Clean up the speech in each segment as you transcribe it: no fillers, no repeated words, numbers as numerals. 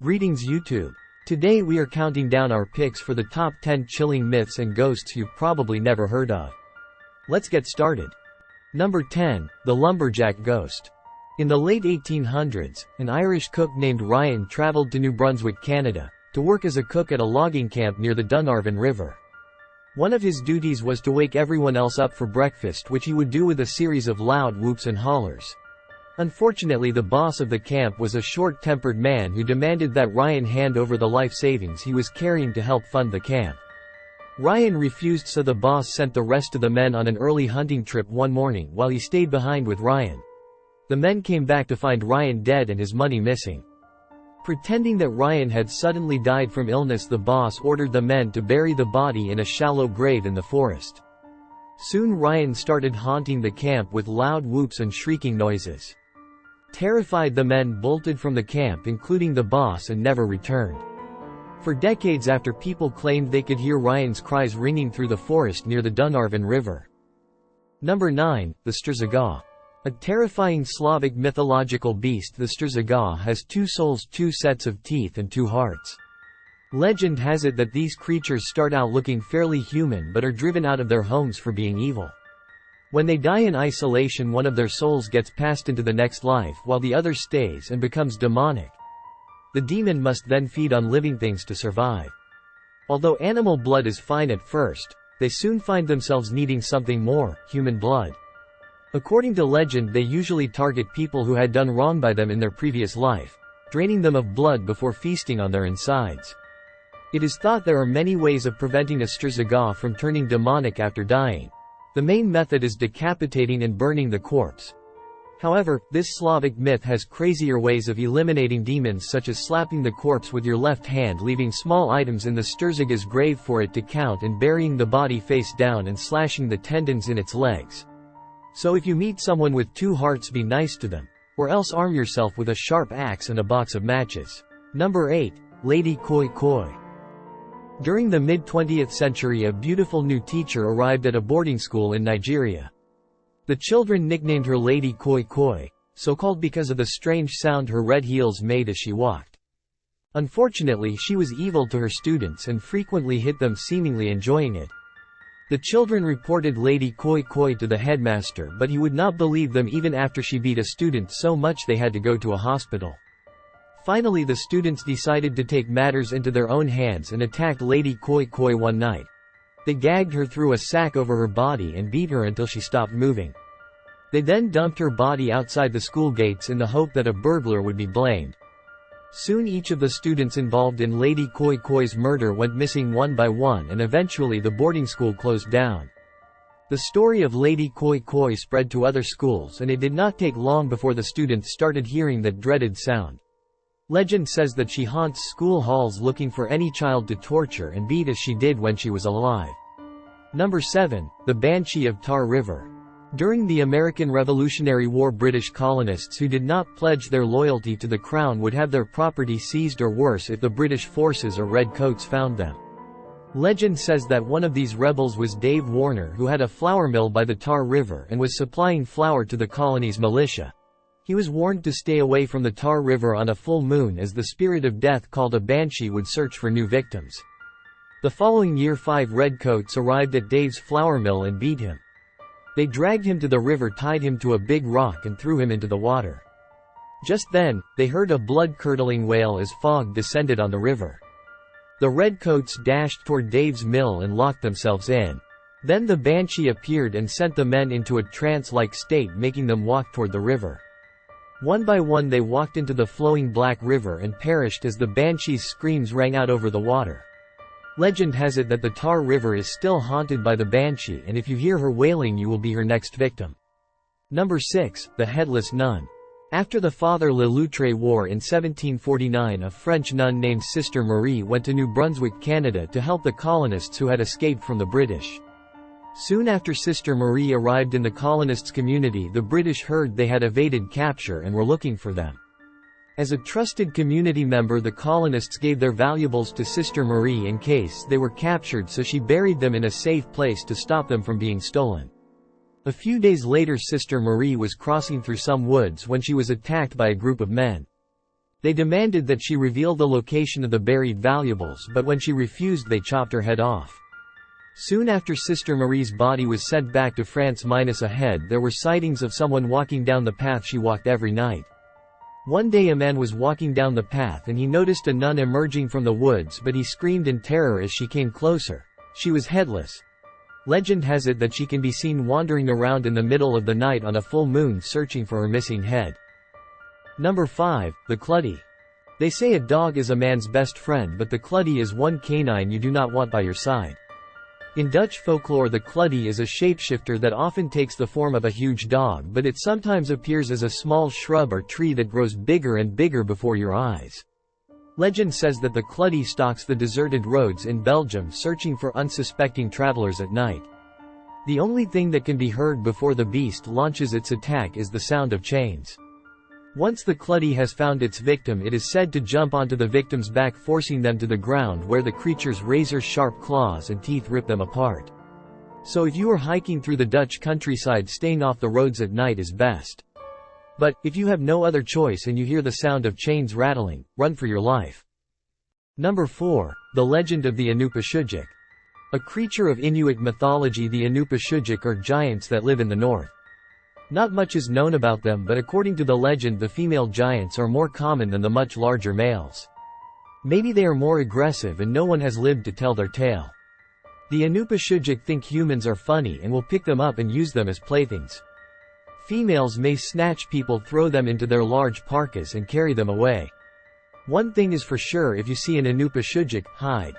Greetings YouTube. Today we are counting down our picks for the top 10 chilling myths and ghosts you've probably never heard of. Let's get started. Number 10. The Lumberjack Ghost. In the late 1800s, an Irish cook named Ryan traveled to New Brunswick, Canada, to work as a cook at a logging camp near the Dunarvan River. One of his duties was to wake everyone else up for breakfast, which he would do with a series of loud whoops and hollers. Unfortunately, the boss of the camp was a short-tempered man who demanded that Ryan hand over the life savings he was carrying to help fund the camp. Ryan refused, so the boss sent the rest of the men on an early hunting trip one morning while he stayed behind with Ryan. The men came back to find Ryan dead and his money missing. Pretending that Ryan had suddenly died from illness, the boss ordered the men to bury the body in a shallow grave in the forest. Soon Ryan started haunting the camp with loud whoops and shrieking noises. Terrified, the men bolted from the camp, including the boss, and never returned. For decades after, people claimed they could hear Ryan's cries ringing through the forest near the Dunarvan River. Number 9. The Stragal. A terrifying Slavic mythological beast, the Stragal has two souls, two sets of teeth, and two hearts. Legend has it that these creatures start out looking fairly human but are driven out of their homes for being evil. When they die in isolation, one of their souls gets passed into the next life while the other stays and becomes demonic. The demon must then feed on living things to survive. Although animal blood is fine at first, they soon find themselves needing something more: human blood. According to legend, they usually target people who had done wrong by them in their previous life, draining them of blood before feasting on their insides. It is thought there are many ways of preventing a Stragal from turning demonic after dying. The main method is decapitating and burning the corpse. However, this Slavic myth has crazier ways of eliminating demons, such as slapping the corpse with your left hand, leaving small items in the Straga's grave for it to count, and burying the body face down and slashing the tendons in its legs. So if you meet someone with two hearts, be nice to them, or else arm yourself with a sharp axe and a box of matches. Number 8. Lady Koi Koi. During the mid-20th century, a beautiful new teacher arrived at a boarding school in Nigeria. The children nicknamed her Lady Koi Koi, so called because of the strange sound her red heels made as she walked. Unfortunately, she was evil to her students and frequently hit them, seemingly enjoying it. The children reported Lady Koi Koi to the headmaster, but he would not believe them even after she beat a student so much they had to go to a hospital. Finally, the students decided to take matters into their own hands and attacked Lady Koi Koi one night. They gagged her, threw a sack over her body, and beat her until she stopped moving. They then dumped her body outside the school gates in the hope that a burglar would be blamed. Soon each of the students involved in Lady Koi Koi's murder went missing one by one, and eventually the boarding school closed down. The story of Lady Koi Koi spread to other schools, and it did not take long before the students started hearing that dreaded sound. Legend says that she haunts school halls looking for any child to torture and beat as she did when she was alive. Number 7. The Banshee of Tar River. During the American Revolutionary War, British colonists who did not pledge their loyalty to the Crown would have their property seized, or worse if the British forces or redcoats found them. Legend says that one of these rebels was Dave Warner, who had a flour mill by the Tar River and was supplying flour to the colony's militia. He was warned to stay away from the Tar River on a full moon, as the spirit of death, called a banshee, would search for new victims. The following year, 5 redcoats arrived at Dave's flour mill and beat him. They dragged him to the river, tied him to a big rock, and threw him into the water. Just then, they heard a blood-curdling wail as fog descended on the river. The redcoats dashed toward Dave's mill and locked themselves in. Then the banshee appeared and sent the men into a trance-like state, making them walk toward the river. One by one they walked into the flowing black river and perished as the banshee's screams rang out over the water. Legend has it that the Tar River is still haunted by the banshee, and if you hear her wailing, you will be her next victim. Number 6. The Headless Nun. After the Father Le Loutre War in 1749, a French nun named Sister Marie went to New Brunswick, Canada, to help the colonists who had escaped from the British. Soon after Sister Marie arrived in the colonists' community, the British heard they had evaded capture and were looking for them. As a trusted community member, the colonists gave their valuables to Sister Marie in case they were captured, so she buried them in a safe place to stop them from being stolen. A few days later, Sister Marie was crossing through some woods when she was attacked by a group of men. They demanded that she reveal the location of the buried valuables, but when she refused they chopped her head off. Soon after Sister Marie's body was sent back to France minus a head, there were sightings of someone walking down the path she walked every night. One day a man was walking down the path and he noticed a nun emerging from the woods, but he screamed in terror as she came closer. She was headless. Legend has it that she can be seen wandering around in the middle of the night on a full moon searching for her missing head. Number 5. The clutty. They say a dog is a man's best friend, but the clutty is one canine you do not want by your side. In Dutch folklore, the clutty is a shapeshifter that often takes the form of a huge dog, but it sometimes appears as a small shrub or tree that grows bigger and bigger before your eyes. Legend says that the clutty stalks the deserted roads in Belgium searching for unsuspecting travelers at night. The only thing that can be heard before the beast launches its attack is the sound of chains. Once the clutty has found its victim, it is said to jump onto the victim's back, forcing them to the ground, where the creature's razor-sharp claws and teeth rip them apart. So if you are hiking through the Dutch countryside, staying off the roads at night is best. But, if you have no other choice and you hear the sound of chains rattling, run for your life. Number 4. The legend of the anupa shijik. A creature of Inuit mythology, the anupa shijik are giants that live in the north. Not much is known about them, but according to the legend the female giants are more common than the much larger males. Maybe they are more aggressive and no one has lived to tell their tale. The anupa shijik think humans are funny and will pick them up and use them as playthings. Females may snatch people, throw them into their large parkas and carry them away. One thing is for sure, if you see an anupa shijik, hide.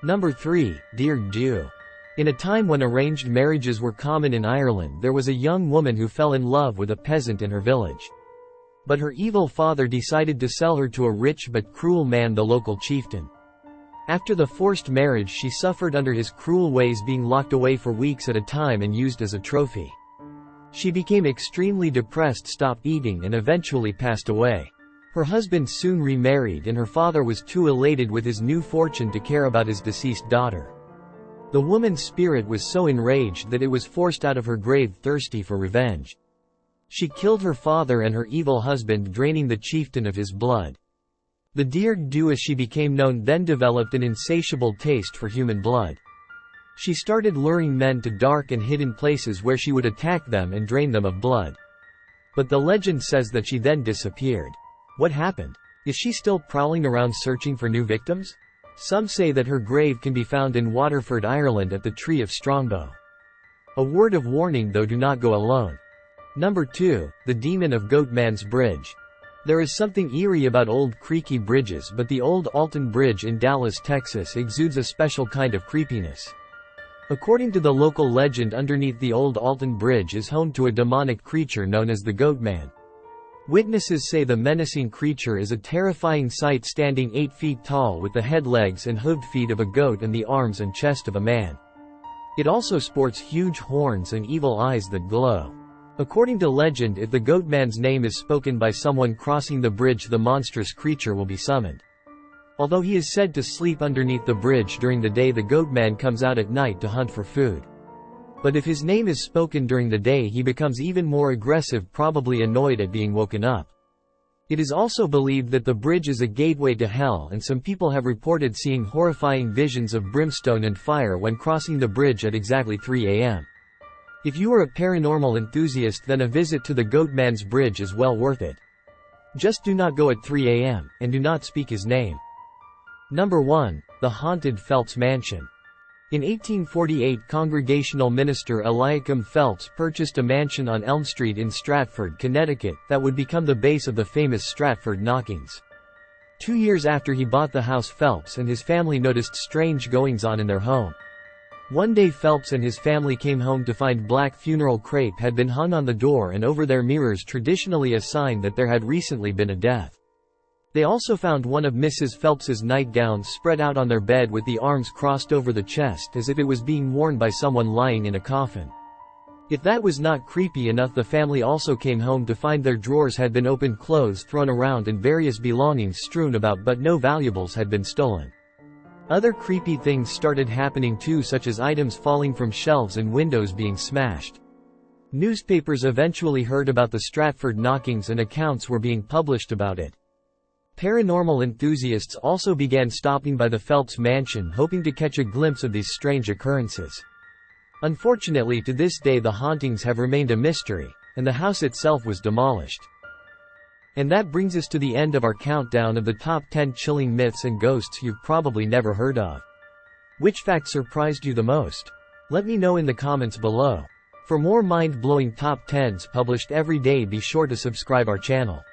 Number 3. Dear Dew. In a time when arranged marriages were common in Ireland, there was a young woman who fell in love with a peasant in her village. But her evil father decided to sell her to a rich but cruel man, the local chieftain. After the forced marriage, she suffered under his cruel ways, being locked away for weeks at a time and used as a trophy. She became extremely depressed, stopped eating, and eventually passed away. Her husband soon remarried, and her father was too elated with his new fortune to care about his deceased daughter. The woman's spirit was so enraged that it was forced out of her grave, thirsty for revenge. She killed her father and her evil husband, draining the chieftain of his blood. The Dear Dew, as she became known, then developed an insatiable taste for human blood. She started luring men to dark and hidden places where she would attack them and drain them of blood. But the legend says that she then disappeared. What happened? Is she still prowling around searching for new victims? Some say that her grave can be found in Waterford, Ireland, at the Tree of Strongbow. A word of warning though, do not go alone. Number 2. The Demon of Goatmans Bridge. There is something eerie about old creaky bridges, but the old Alton Bridge in Dallas, Texas exudes a special kind of creepiness. According to the local legend, underneath the old Alton Bridge is home to a demonic creature known as the Goatman. Witnesses say the menacing creature is a terrifying sight, standing 8 feet tall with the head, legs and hooved feet of a goat and the arms and chest of a man. It also sports huge horns and evil eyes that glow. According to legend, if the Goatman's name is spoken by someone crossing the bridge, the monstrous creature will be summoned. Although he is said to sleep underneath the bridge during the day, the Goatman comes out at night to hunt for food. But if his name is spoken during the day, he becomes even more aggressive, probably annoyed at being woken up. It is also believed that the bridge is a gateway to hell, and some people have reported seeing horrifying visions of brimstone and fire when crossing the bridge at exactly 3 a.m. If you are a paranormal enthusiast, then a visit to the Goatman's Bridge is well worth it. Just do not go at 3 a.m., and do not speak his name. Number 1. The Haunted Phelps Mansion. In 1848, Congregational minister Eliakim Phelps purchased a mansion on Elm Street in Stratford, Connecticut, that would become the base of the famous Stratford knockings. 2 years after he bought the house, Phelps and his family noticed strange goings-on in their home. One day Phelps and his family came home to find black funeral crepe had been hung on the door and over their mirrors, traditionally a sign that there had recently been a death. They also found one of Mrs. Phelps's nightgowns spread out on their bed with the arms crossed over the chest as if it was being worn by someone lying in a coffin. If that was not creepy enough, the family also came home to find their drawers had been opened, clothes thrown around and various belongings strewn about, but no valuables had been stolen. Other creepy things started happening too, such as items falling from shelves and windows being smashed. Newspapers eventually heard about the Stratford knockings and accounts were being published about it. Paranormal enthusiasts also began stopping by the Phelps mansion hoping to catch a glimpse of these strange occurrences. Unfortunately, to this day the hauntings have remained a mystery, and the house itself was demolished. And that brings us to the end of our countdown of the top 10 chilling myths and ghosts you've probably never heard of. Which fact surprised you the most? Let me know in the comments below. For more mind-blowing top 10s published every day, be sure to subscribe our channel.